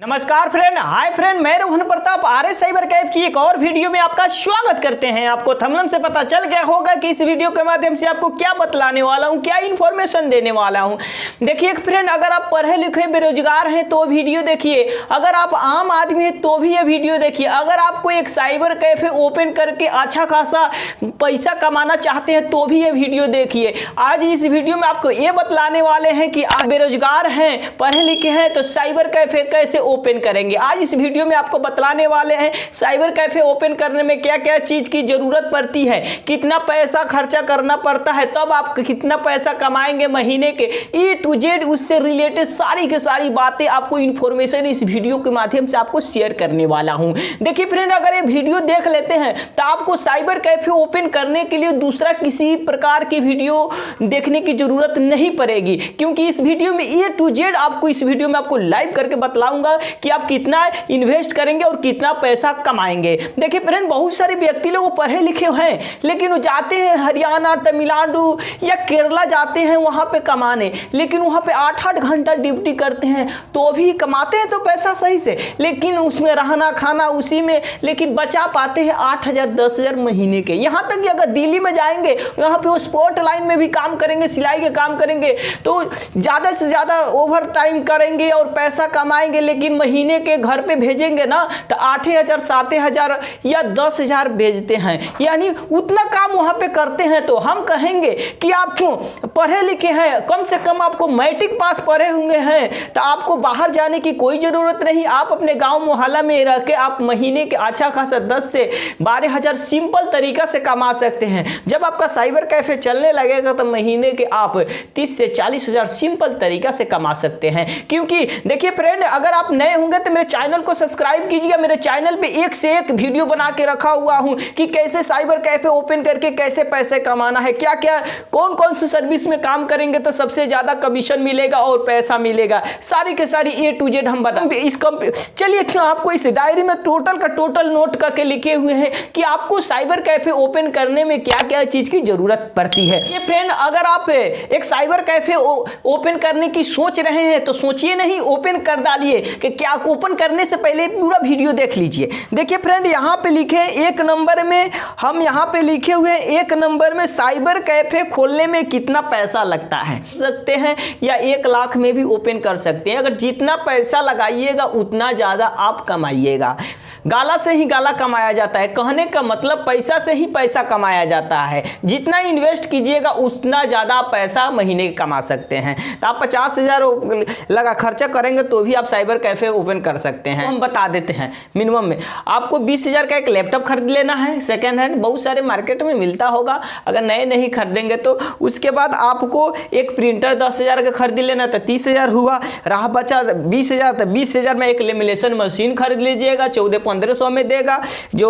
नमस्कार friend, hi friend, मैं Rohan Pratap RS cyber Kaif की एक और वीडियो में आपका स्वागत करते हैं। आपको थंबनेल से पता चल गया होगा कि इस वीडियो के माध्यम से आपको क्या बतलाने वाला हूं, क्या इन्फॉर्मेशन देने वाला हूं। देखिए फ्रेंड, अगर आप पढ़े लिखे बेरोजगार हैं तो वीडियो देखिए, अगर आप आम आदमी हैं तो भी ये वीडियो देखिए, अगर आपको एक साइबर कैफे ओपन करके अच्छा खासा पैसा कमाना चाहते हैं तो भी ये वीडियो देखिए। आज इस वीडियो में आपको ये बतलाने वाले हैं कि आप बेरोजगार हैं, पढ़े लिखे हैं तो साइबर कैफे कैसे ओपन करेंगे। आज इस वीडियो में आपको बतलाने वाले हैं साइबर कैफे ओपन करने में क्या क्या चीज की जरूरत पड़ती है, कितना पैसा खर्चा करना पड़ता है, तब आप कितना पैसा कमाएंगे महीने के, ए टू जेड उससे रिलेटेड सारी की सारी बातें आपको इंफॉर्मेशन इस वीडियो के माध्यम से आपको शेयर करने वाला हूं। देखिए फ्रेंड, अगर ये वीडियो देख लेते हैं तो आपको साइबर कैफे ओपन करने के लिए दूसरा किसी प्रकार की वीडियो देखने की जरूरत नहीं पड़ेगी, क्योंकि इस वीडियो में ए टू जेड आपको इस वीडियो में आपको लाइव करके बतलाऊंगा कि आप कितना इन्वेस्ट करेंगे और कितना पैसा कमाएंगे। देखिए फ्रेंड, बहुत सारे व्यक्ति लोग पढ़े लिखे हैं लेकिन वो जाते हैं हरियाणा, तमिलनाडु या केरला जाते हैं वहां पे कमाने, लेकिन वहां पे 8-8 घंटा ड्यूटी करते हैं तो भी कमाते हैं तो पैसा सही से, लेकिन उसमें रहना खाना उसी में, लेकिन बचा पाते हैं 8,000 10,000 महीने के। यहां तक कि अगर दिल्ली में जाएंगे वहां पे वो स्पोर्ट लाइन में भी काम करेंगे, सिलाई के काम करेंगे तो ज्यादा से ज्यादा ओवर टाइम करेंगे और पैसा कमाएंगे, लेकिन महीने के घर पे भेजेंगे ना तो 8,000 7,000 या 10,000 भेजते हैं, यानी उतना काम वहां पे करते हैं। तो हम कहेंगे कि आप क्यों पढ़े लिखे हैं, कम से कम आपको मैट्रिक पास पढ़े हुए हैं तो आपको बाहर जाने की कोई जरूरत नहीं। आप अपने गांव मोहल्ला में रह के आप महीने के अच्छा खासा 10 से 12,000 सिंपल तरीका से कमा सकते हैं। जब आपका साइबर कैफे चलने लगेगा तो महीने के आप 30 से 40,000 सिंपल तरीका से कमा सकते हैं। क्योंकि देखिए फ्रेंड, अगर आप नए होंगे तो मेरे चैनल को सब्सक्राइब कीजिएगा। मेरे चैनल पे एक से एक वीडियो बना के रखा हुआ हूं कि कैसे साइबर कैफे ओपन करके कैसे पैसे कमाना है, क्या क्या कौन कौन सी सर्विस में काम करेंगे तो सबसे ज्यादा कमीशन मिलेगा और पैसा मिलेगा, सारी के सारी ए टू जेड हम बताएंगे इस चलिए आपको इस डायरी में टोटल का टोटल नोट करके लिखे हुए हैं कि आपको साइबर कैफे ओपन करने में क्या क्या चीज की जरूरत पड़ती है। ये फ्रेंड, अगर आप एक साइबर कैफे ओपन करने की सोच रहे हैं तो सोचिए नहीं, ओपन कर डालिए। कि क्या ओपन करने से पहले पूरा वीडियो देख लीजिए। देखिए फ्रेंड, यहाँ पे लिखे एक नंबर में, हम यहाँ पे लिखे हुए हैं एक नंबर में साइबर कैफे खोलने में कितना पैसा लगता है सकते हैं या 1 लाख में भी ओपन कर सकते हैं। अगर जितना पैसा लगाइएगा उतना ज़्यादा आप कमाइएगा। गाला से ही गाला कमाया जाता है, कहने का मतलब पैसा से ही पैसा कमाया जाता है। जितना इन्वेस्ट कीजिएगा उतना ज़्यादा पैसा महीने कमा सकते हैं। तो आप 50,000 लगा खर्चा करेंगे तो भी आप साइबर कैफे ओपन कर सकते हैं। हम बता देते हैं मिनिमम में आपको 20,000 का एक लैपटॉप खरीद लेना है, सेकेंड हैंड, बहुत सारे मार्केट में मिलता होगा, अगर नए नहीं खरीदेंगे तो। उसके बाद आपको एक प्रिंटर 10,000 का खरीद लेना तो 30,000 हुआ, रहा बचा 20,000, तो 20,000 में एक लेमिनेशन मशीन खरीद लीजिएगा, 1400-1500 में देगा। जो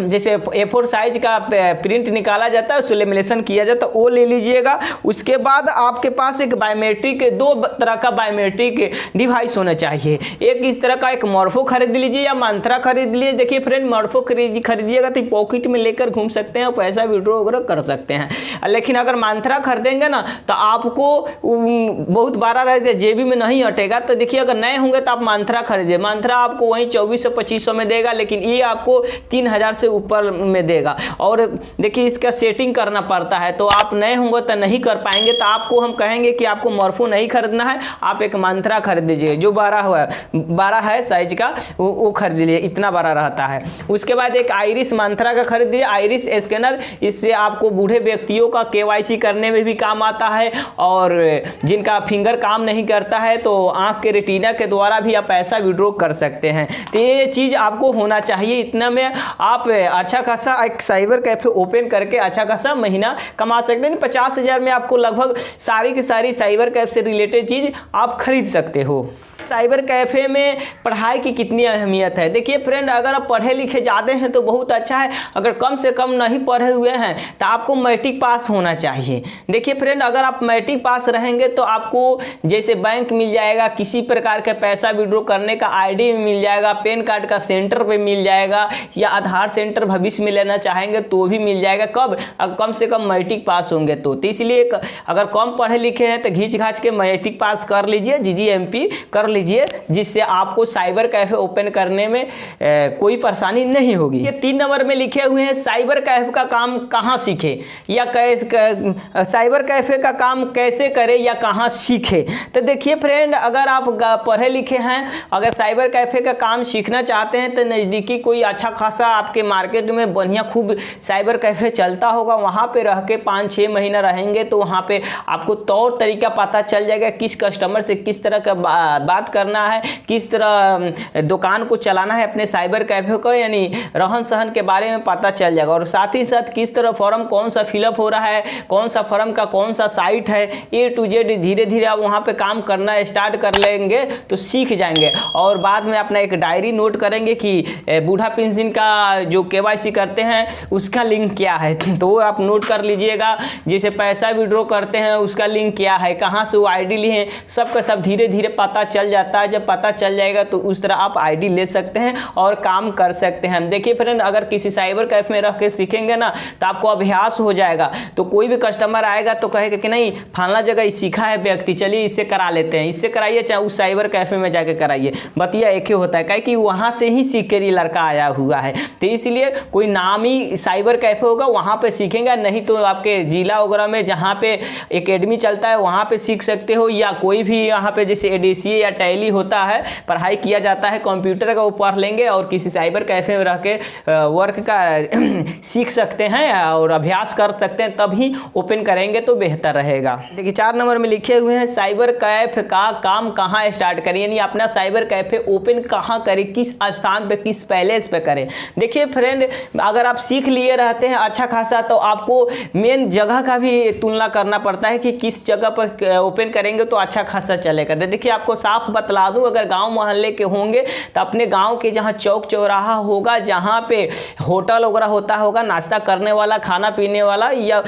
जैसे A4 साइज का प्रिंट निकाला जाता है, उससे लेमिनेशन किया जाता है, वो ले लीजिएगा। उसके बाद आपके पास एक बायोमेट्रिक, 2 तरह का बायोमेट्रिक डिवाइस होना चाहिए। एक इस तरह का एक मॉर्फो खरीद लीजिए या मंत्रा खरीद लीजिए। देखिए फ्रेंड, मॉर्फो खरीदिएगा तो पॉकेट में लेकर घूम सकते हैं और पैसा विड्रॉ वगैरह कर सकते हैं। लेकिन अगर मंत्रा खरीदेंगे ना तो आपको बहुत बड़ा रहेगा, जेबी में नहीं हटेगा। तो देखिए, अगर नए होंगे तो आप मंत्रा खरीदिए, मंत्रा आपको वहीं 2400-2500 में देगा, लेकिन ये आपको 3,000 से ऊपर में देगा। और देखिए, इसका सेटिंग करना पड़ता है, तो आप नए होंगे तो नहीं कर पाएंगे। तो आपको हम कहेंगे कि आपको मॉर्फो नहीं खरीदना है, आप एक मंत्रा खरीद लीजिए जो 12 है साइज का, वो खरीद लीजिए, इतना बड़ा रहता है। उसके बाद एक आइरिस मंत्रा का खरीद लीजिए, आइरिस स्कैनर, इससे आपको बूढ़े व्यक्तियों का KYC करने में भी काम आता है, और जिनका फिंगर काम नहीं करता है तो आंख के रेटिना के द्वारा भी आप पैसा विड्रॉ कर सकते हैं। तो ये चीज़ आपको होना चाहिए, इतना में आप अच्छा खासा एक साइबर कैफे ओपन करके अच्छा खासा महीना कमा सकते हैं। 50,000 में आपको लगभग सारी की सारी साइबर कैफ से रिलेटेड चीज़ आप खरीद सकते हो। साइबर कैफे में पढ़ाई की कितनी अहमियत है। देखिए फ्रेंड, अगर आप पढ़े लिखे ज़्यादा हैं तो बहुत अच्छा है, अगर कम से कम नहीं पढ़े हुए हैं तो आपको मैट्रिक पास होना चाहिए। देखिए फ्रेंड, अगर आप मैट्रिक पास रहेंगे तो आपको जैसे बैंक मिल जाएगा, किसी प्रकार का पैसा विड्रॉ करने का ID मिल जाएगा, पैन कार्ड का सेंटर पे मिल जाएगा, या आधार सेंटर भविष्य में लेना चाहेंगे तो भी मिल जाएगा। कब? कम से कम मैट्रिक पास होंगे तो इसलिए अगर कम पढ़े लिखे हैं तो घींच घाच के मैट्रिक पास कर लीजिए, GGMP कर लीजिए, जिससे आपको साइबर कैफे ओपन करने में कोई परेशानी नहीं होगी। ये 3 नंबर में लिखे हुए हैं साइबर कैफे का काम कहाँ सीखे या साइबर कैफे का काम कैसे करें या कहाँ सीखे। तो देखिए फ्रेंड, अगर आप पढ़े लिखे हैं, अगर साइबर कैफे का काम सीखना चाहते हैं तो नज़दीकी कोई अच्छा खासा आपके मार्केट में बढ़िया खूब साइबर कैफे चलता होगा, वहाँ पे रह के 5-6 महीना रहेंगे तो वहाँ पे आपको तौर तरीका पता चल जाएगा, किस कस्टमर से किस तरह का बात करना है, किस तरह दुकान को चलाना है अपने साइबर कैफे को, यानी रहन सहन के बारे में पता चल जाएगा। और साथ ही साथ किस तरह फॉर्म कौन सा फिलअप हो रहा है, कौन सा फॉर्म का कौन सा साइट है, A to Z धीरे धीरे आप वहाँ पे काम करना स्टार्ट कर लेंगे तो सीख जाएंगे। और बाद में अपना एक डायरी नोट करेंगे कि बूढ़ा पेंशन का जो KYC करते हैं उसका लिंक क्या है, तो वो आप नोट कर लीजिएगा। जैसे पैसा विड्रॉ करते हैं उसका लिंक क्या है, कहाँ से वो ID लिए हैं, सब का सब धीरे धीरे पता चल जाता है। जब पता चल जाएगा तो उस तरह आप ID ले सकते हैं और काम कर सकते हैं। देखिए फ्रेंड, अगर किसी साइबर कैफे में रह के सीखेंगे ना तो आपको अभ्यास हो जाएगा, तो कोई भी कस्टमर आएगा तो कहेगा कि नहीं फलाना जगह सीखा है व्यक्ति, चलिए इससे करा लेते हैं, इससे कराइए, चाहे उस साइबर कैफे में जाके कराइए, बतिया एक ही होता है, कहे कि वहाँ से ही सीख कर ये लड़का आया हुआ है। तो इसलिए कोई नामी साइबर कैफे होगा वहाँ पे सीखेंगे, नहीं तो आपके जिला वगैरह में जहाँ पे एकेडमी चलता है वहाँ पे सीख सकते हो, या कोई भी यहाँ पे जैसे ADCA या टैली होता है पढ़ाई किया जाता है कंप्यूटर का, वो पढ़ लेंगे और किसी साइबर कैफे में रह के वर्क का सीख सकते हैं और अभ्यास कर सकते हैं, तभी ओपन करेंगे तो बेहतर रहेगा। देखिए 4 नंबर में लिखे हुए हैं साइबर कैफे का काम कहाँ स्टार्ट करें, यानी अपना साइबर कैफे ओपन कहाँ करें, किस स्थान पे, किस पैलेस पे करें। देखिए फ्रेंड, अगर आप सीख लिए रहते हैं अच्छा खासा तो आपको मेन जगह का भी तुलना करना पड़ता है कि किस जगह पर ओपन करेंगे तो अच्छा खासा चलेगा। देखिए आपको साफ बतला दूं, अगर गांव मोहल्ले के होंगे तो अपने गांव के जहां चौक चौराहा होगा, जहां पे होटल वगैरह होगा नाश्ता करने वाला, खाना पीने वाला, या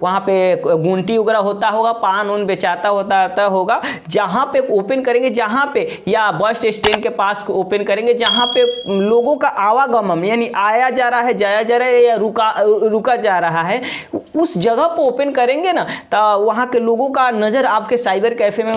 वहां पे गुंटी वगैरह होता होगा, पान उन बेचाता होगा, जहां पे ओपन करेंगे, जहां पे या बस स्टैंड के पास ओपन करेंगे जहां पे लोगों का आवागमन यानी आया जा रहा है, जाया जा रहा है या रुका जा रहा है, उस जगह पर ओपन करेंगे ना तो वहाँ के लोगों का नज़र आपके साइबर कैफे में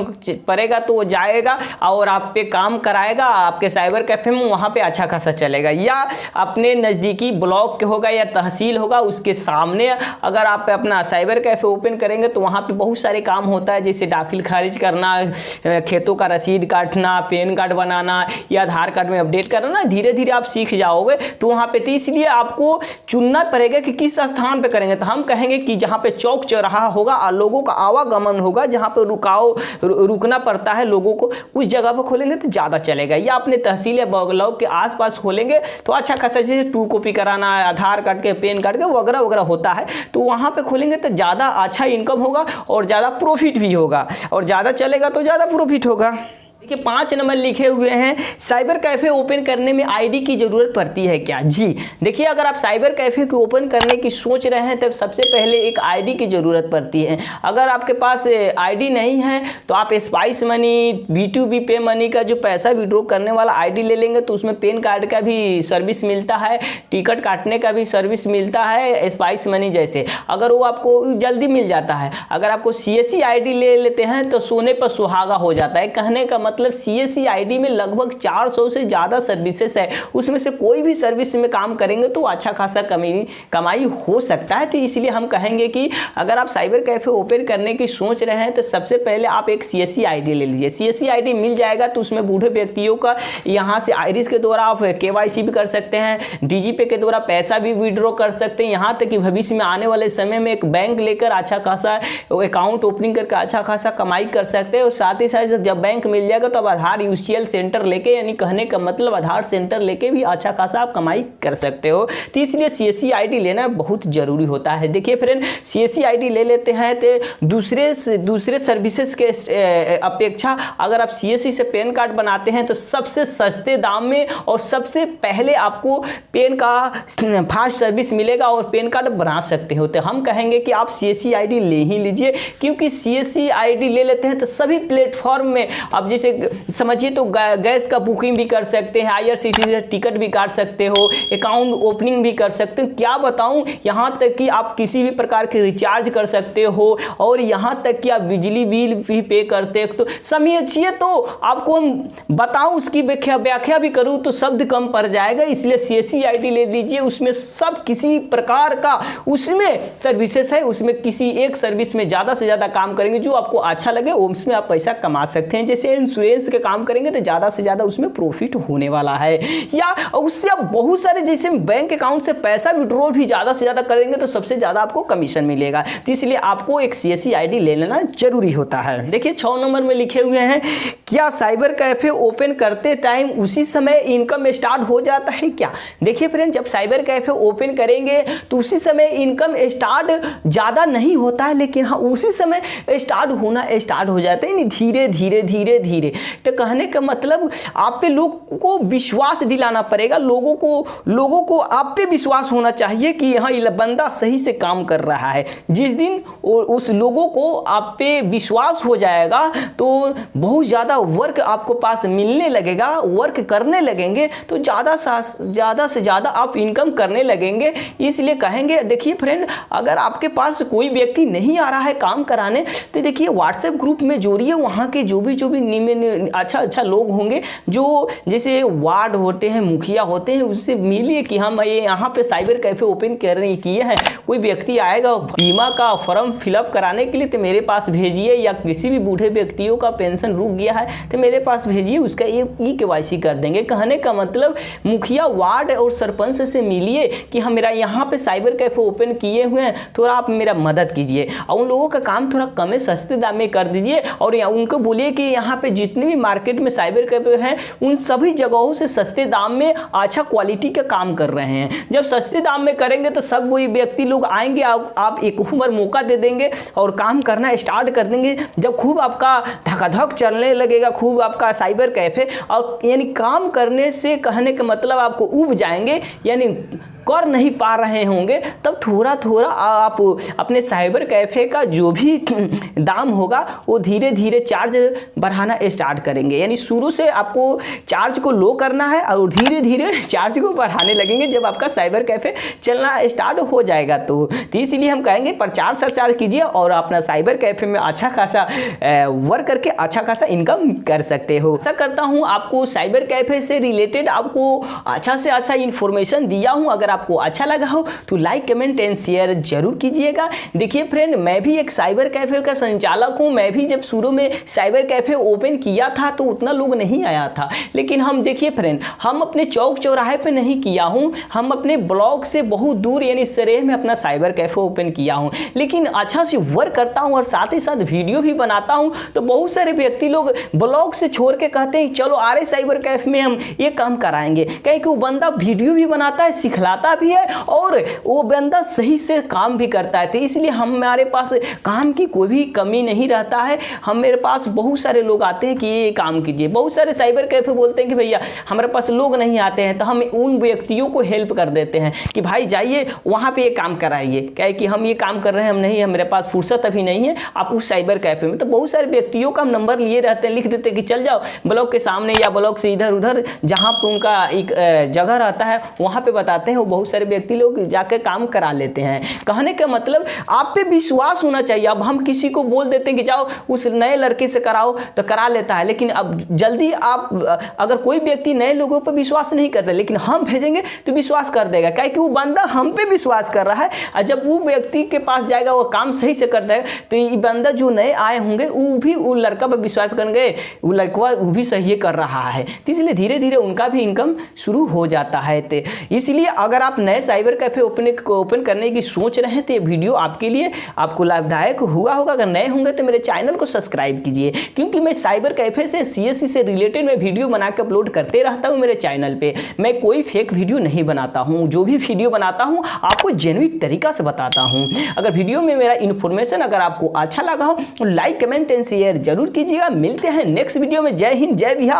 पड़ेगा, तो वो जाएगा और आप पे काम कराएगा आपके साइबर कैफे में, वहाँ पे अच्छा खासा चलेगा। या अपने नज़दीकी ब्लॉक के होगा या तहसील होगा उसके सामने अगर आप अपना साइबर कैफे ओपन करेंगे तो वहाँ पे बहुत सारे काम होता है, जैसे दाखिल खारिज करना, खेतों का रसीद काटना, पैन कार्ड बनाना या आधार कार्ड में अपडेट करना, धीरे धीरे आप सीख जाओगे तो वहाँ पे। तो इसलिए आपको चुनना पड़ेगा कि किस स्थान पे करेंगे, तो हम कहेंगे कि जहाँ पे चौक चौराहा होगा और लोगों का आवागमन होगा, जहाँ पे रुकना पड़ता है लोगों को, उस जगह पर खोलेंगे तो ज़्यादा चलेगा। या अपने तहसील या ब्लॉक के आसपास खोलेंगे तो अच्छा खासा, जैसे 2 कॉपी कराना, आधार कार्ड के, पैन कार्ड के वगैरह वगैरह होता है, तो वहाँ पे खोलेंगे तो ज़्यादा अच्छा इनकम होगा और ज़्यादा प्रॉफिट भी होगा, और ज़्यादा चलेगा तो ज़्यादा प्रॉफिट होगा। देखिए 5 नंबर लिखे हुए हैं साइबर कैफे ओपन करने में ID की ज़रूरत पड़ती है क्या। जी देखिए, अगर आप साइबर कैफे को ओपन करने की सोच रहे हैं तब सबसे पहले एक ID की ज़रूरत पड़ती है। अगर आपके पास ID नहीं है तो आप स्पाइस मनी, B2B पे मनी का जो पैसा विड्रॉ करने वाला ID ले लेंगे तो उसमें पैन कार्ड का भी सर्विस मिलता है, टिकट काटने का भी सर्विस मिलता है स्पाइस मनी जैसे, अगर वो आपको जल्दी मिल जाता है। अगर आपको CSC ID ले लेते हैं तो सोने पर सुहागा हो जाता है। कहने का मतलब CSC ID में लगभग 400 से ज़्यादा सर्विसेज है, उसमें से कोई भी सर्विस में काम करेंगे तो अच्छा खासा कमाई हो सकता है। तो इसलिए हम कहेंगे कि अगर आप साइबर कैफे ओपन करने की सोच रहे हैं तो सबसे पहले आप एक CSC ID ले लीजिए। CSC ID मिल जाएगा तो उसमें बूढ़े व्यक्तियों का यहाँ से आइरिस के द्वारा आप KYC भी कर सकते हैं, DigiPay के द्वारा पैसा भी विड्रॉ कर सकते हैं, यहाँ तक कि भविष्य में आने वाले समय में एक बैंक लेकर अच्छा खासा अकाउंट ओपनिंग करके अच्छा खासा कमाई कर सकते हैं। और साथ ही साथ जब बैंक मिल जाएगा तो आधार UCL सेंटर लेके, यानी कहने का मतलब आधार सेंटर लेके भी अच्छा खासा आप कमाई कर सकते हो। तो इसलिए CSC ID लेना बहुत जरूरी होता है। देखिए फ्रेंड, CSC ID ले लेते हैं तो दूसरे सर्विसेज के अपेक्षा अगर आप CSC से पैन कार्ड बनाते हैं तो सबसे सस्ते दाम में और सबसे पहले आपको पैन का फास्ट सर्विस मिलेगा और पैन कार्ड बना सकते हो। तो हम कहेंगे कि आप CSC ID ले ही लीजिए, क्योंकि CSC ID ले लेते हैं तो सभी प्लेटफॉर्म में, अब जैसे जैसे समझिए तो गैस का बुकिंग भी कर सकते हैं, IRCTC से टिकट भी काट सकते हो, अकाउंट ओपनिंग भी कर सकते हो, क्या बताऊं, यहाँ तक कि आप किसी भी प्रकार के रिचार्ज कर सकते हो और यहाँ तक कि आप बिजली बिल भी पे करते हो। तो समझिए तो आपको हम बताऊं, उसकी व्याख्या भी करूं तो शब्द कम पड़ जाएगा, इसलिए CSC ID ले लीजिए। उसमें सब किसी प्रकार का उसमें सर्विसेज है, उसमें किसी एक सर्विस में ज़्यादा से ज़्यादा काम करेंगे जो आपको अच्छा लगे उसमें आप पैसा कमा सकते हैं। जैसे इंश्योरेंस के काम करेंगे तो ज़्यादा से ज़्यादा उसमें प्रॉफिट होने वाला है, या उससे आप बहुत सारे जैसे बैंक अकाउंट से पैसा विड्रॉल भी ज़्यादा से ज़्यादा करेंगे तो सबसे ज़्यादा आपको कमीशन मिलेगा। तो इसलिए आपको एक CSC ID ले लेना जरूरी होता है। देखिए 6 नंबर में लिखे हुए हैं, क्या साइबर कैफे ओपन करते टाइम उसी समय इनकम स्टार्ट हो जाता है क्या? देखिए फ्रेंड, जब साइबर कैफे ओपन करेंगे तो उसी समय इनकम स्टार्ट ज़्यादा नहीं होता है, लेकिन हाँ उसी समय स्टार्ट होना स्टार्ट हो जाता है, धीरे धीरे धीरे धीरे। तो कहने का मतलब आप पे लोगों को विश्वास दिलाना पड़ेगा, लोगों को आप पे विश्वास होना चाहिए कि हाँ ये बंदा सही से काम कर रहा है। जिस दिन उस लोगों को आप पे विश्वास हो जाएगा तो बहुत ज़्यादा वर्क आपको पास मिलने लगेगा, वर्क करने लगेंगे तो ज़्यादा से ज़्यादा आप इनकम करने लगेंगे। इसलिए कहेंगे, देखिए फ्रेंड, अगर आपके पास कोई व्यक्ति नहीं आ रहा है काम कराने तो देखिए व्हाट्सएप ग्रुप में जोड़िए, वहाँ के जो भी अच्छा लोग होंगे, जो जैसे वार्ड होते हैं, मुखिया होते हैं, उससे मिलिए कि हम ये यहाँ पे साइबर कैफे ओपन करने किए हैं, कोई व्यक्ति आएगा बीमा का फॉर्म फिलअप कराने के लिए तो मेरे पास भेजिए, या किसी भी बूढ़े व्यक्तियों का पेंशन रुक गया है तो मेरे पास भेजिए, उसका E-KYC कर देंगे। कहने का मतलब मुखिया, वार्ड और सरपंच से मिलिए कि हम मेरा यहाँ पे साइबर कैफे ओपन किए हुए हैं, थोड़ा आप मेरा मदद कीजिए और उन लोगों का काम थोड़ा कम सस्ते दाम में कर दीजिए, और उनको बोलिए कि यहाँ पे जितने भी मार्केट में साइबर कैफे हैं उन सभी जगहों से सस्ते दाम में अच्छा क्वालिटी का काम कर रहे हैं। जब सस्ते दाम में करेंगे तो सब वही व्यक्ति लोग आएंगे, आप एक बार मौका दे देंगे और काम करना स्टार्ट कर देंगे। जब खूब आपका धकाधक चलने लगेगा, खूब आपका साइबर कैफे, और यानी काम करने से कहने का मतलब आपको उब जाएंगे, यानी कर नहीं पा रहे होंगे, तब थोड़ा थोड़ा आप अपने साइबर कैफे का जो भी दाम होगा वो धीरे धीरे चार्ज बढ़ाना स्टार्ट करेंगे। यानी शुरू से आपको चार्ज को लो करना है और धीरे धीरे चार्ज को बढ़ाने लगेंगे जब आपका साइबर कैफे चलना स्टार्ट हो जाएगा। तो इसलिए हम कहेंगे प्रचार कीजिए और अपना साइबर कैफे में अच्छा खासा वर्क करके अच्छा खासा इनकम कर सकते हो। ऐसा करता हूँ आपको साइबर कैफे से रिलेटेड आपको अच्छा से अच्छा इन्फॉर्मेशन दिया हूँ। अगर आपको अच्छा लगा हो तो लाइक, कमेंट एंड शेयर जरूर कीजिएगा। देखिए फ्रेंड, मैं भी एक साइबर कैफे का संचालक हूं। मैं भी जब शुरू में साइबर कैफे ओपन किया था तो उतना लोग नहीं आया था, लेकिन हम देखिए फ्रेंड, हम अपने चौक चौराहे पे नहीं किया हूं, हम अपने ब्लॉक से बहुत दूर यानी सरेह में अपना साइबर कैफे ओपन किया हूं, लेकिन अच्छा से वर्क करता हूं और साथ ही साथ वीडियो भी बनाता हूं। तो बहुत सारे व्यक्ति लोग ब्लॉक से छोड़ के कहते हैं चलो RS साइबर कैफे में हम ये काम कराएंगे, क्योंकि वो बंदा वीडियो भी बनाता है, सिखलाता भी है और वो बंदा सही से काम भी करता है। तो इसलिए हमारे पास काम की कोई भी कमी नहीं रहता है। मेरे पास बहुत सारे लोग आते हैं कि ये काम कीजिए। बहुत सारे साइबर कैफे बोलते हैं कि भैया हमारे पास लोग नहीं आते हैं, तो हम उन व्यक्तियों को हेल्प कर देते हैं कि भाई जाइए वहाँ पे ये काम कराइए, क्या कि हम ये काम कर रहे हैं, हम नहीं, मेरे पास फुर्सत अभी नहीं है, आप उस साइबर कैफे में। तो बहुत सारे व्यक्तियों का हम नंबर लिए रहते हैं, लिख देते हैं कि चल जाओ ब्लॉक के सामने या ब्लॉक से इधर उधर जहाँ पर उनका एक जगह रहता है वहाँ पे बताते हैं। वो बहुत सारे व्यक्ति लोग जाकर काम करा लेते हैं। कहने का मतलब आप पे विश्वास होना चाहिए। अब हम किसी को बोल देते हैं कि जाओ उस नए लड़के से कराओ तो करा लेता है, लेकिन अब जल्दी आप अगर कोई व्यक्ति नए लोगों पर विश्वास नहीं करता, लेकिन हम भेजेंगे तो विश्वास कर देगा, क्योंकि वो बंदा हम पे विश्वास कर रहा है। और जब वो व्यक्ति के पास जाएगा वो काम सही से कर देगा तो ये बंदा जो नए आए होंगे वो भी वो लड़का पर विश्वास करेंगे, वो लड़का वो भी सही कर रहा है। तो इसलिए धीरे धीरे उनका भी इनकम शुरू हो जाता है। तो इसलिए अगर आप नए साइबर कैफे ओपन करने की सोच रहे हैं तो ये वीडियो आपके लिए आपको लाभदायक हुआ होगा। अगर नए होंगे तो मेरे चैनल को सब्सक्राइब कीजिए, क्योंकि मैं साइबर कैफे से CSC से रिलेटेड मैं वीडियो बना के अपलोड करते रहता हूं मेरे चैनल पे। मैं कोई फेक वीडियो नहीं बनाता हूं, जो भी वीडियो बनाता हूं आपको जेन्युइन तरीका से बताता हूं। अगर वीडियो में मेरा इन्फॉर्मेशन अगर आपको अच्छा लगा हो तो लाइक, कमेंट एंड शेयर जरूर कीजिएगा। मिलते हैं नेक्स्ट वीडियो में। जय हिंद, जय बिहार।